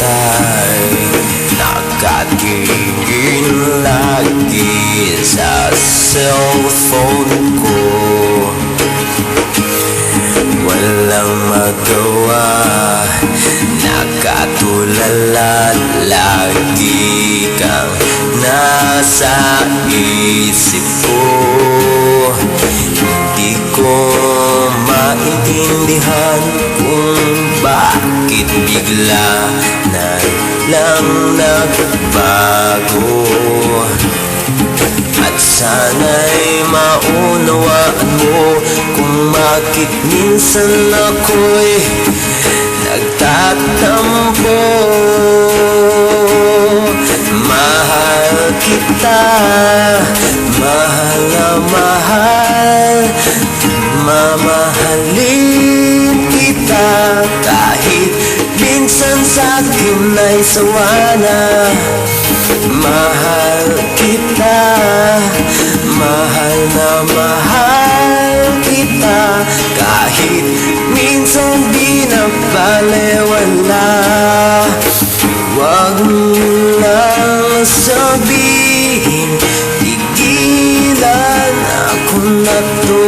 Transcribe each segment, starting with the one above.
ika'y nakatingin lagi sa cellphone ko. Walang magawa, nakatulala, lagi kang nasa isip ko. Hindi ko maintindihan kung bakit bigla na lang nagbago. At sana'y maunawaan mo kung bakit minsan ako'y nagtatampo. Mahal kita, mahal na mahal, mamahalin kita kahit minsan sa'kin ay sawa na. Mahal kita, mahal na mahal kita kahit minsan di na balewala. Huwag mo lang sabihin, tigilan ako na to.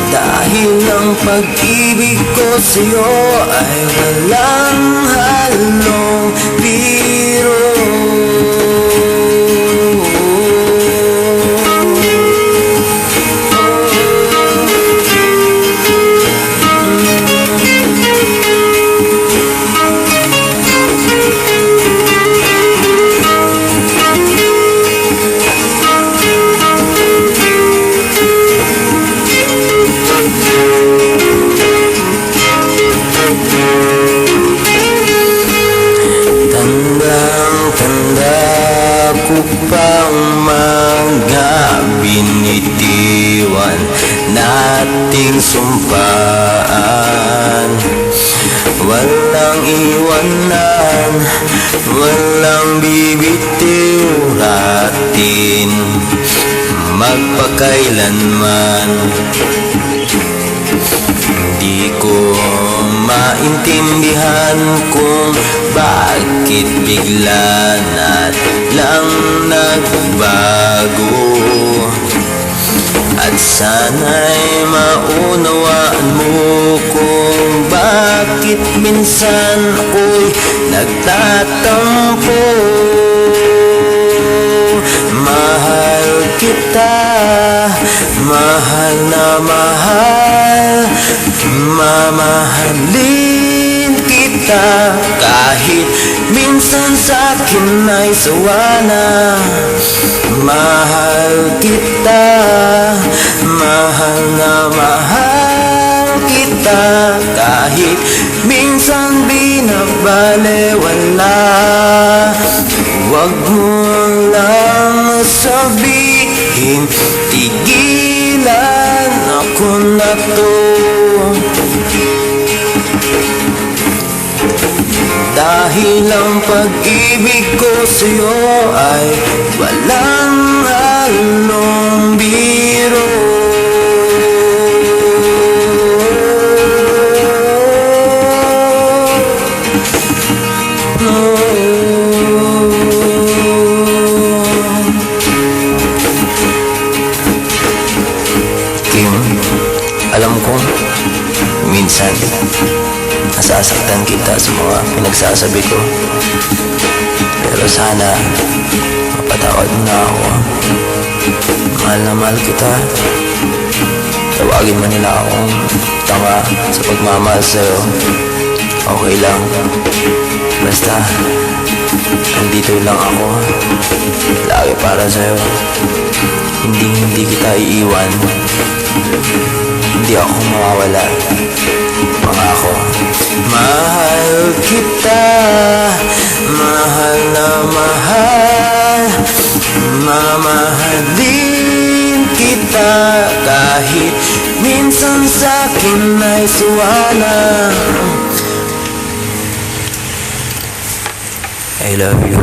Dahil ang pag-ibig ko sa'yo ay walang halong biro. Upang mga binitiwan nating sumpaan, walang iwanan, walang bibitiw atin magpakailanman. Di ko maintindihan kung bakit bigla na lang nagbago. At sana'y maunawaan mo kung bakit minsan ako'y nagtatampo. Mahal kita, mahal na mahal, mamahalin kita kahit minsan sa'kin ay sawa na. Mahal kita, mahal na mahal kita kahit minsan binabalewala. Huwag mo lang sabihin, tigilan ako na to. Dahil ang pag-ibig ko sa'yo ay walang halong biro. Kim, alam ko minsan nasasaktan kita sa mga pinagsasabi ko, pero sana mapatawad mo na ako. Mahal na mahal kita. Tawagin man nila akong tanga sa pagmamahal sa'yo, okay lang. Basta nandito lang ako lagi para sa'yo. Hindi kita iiwan, hindi ako mawawala, pangako. Mahal kita, mahal na mahal, mamahalin kita kahit minsan sa'kin ay suwala. I love you.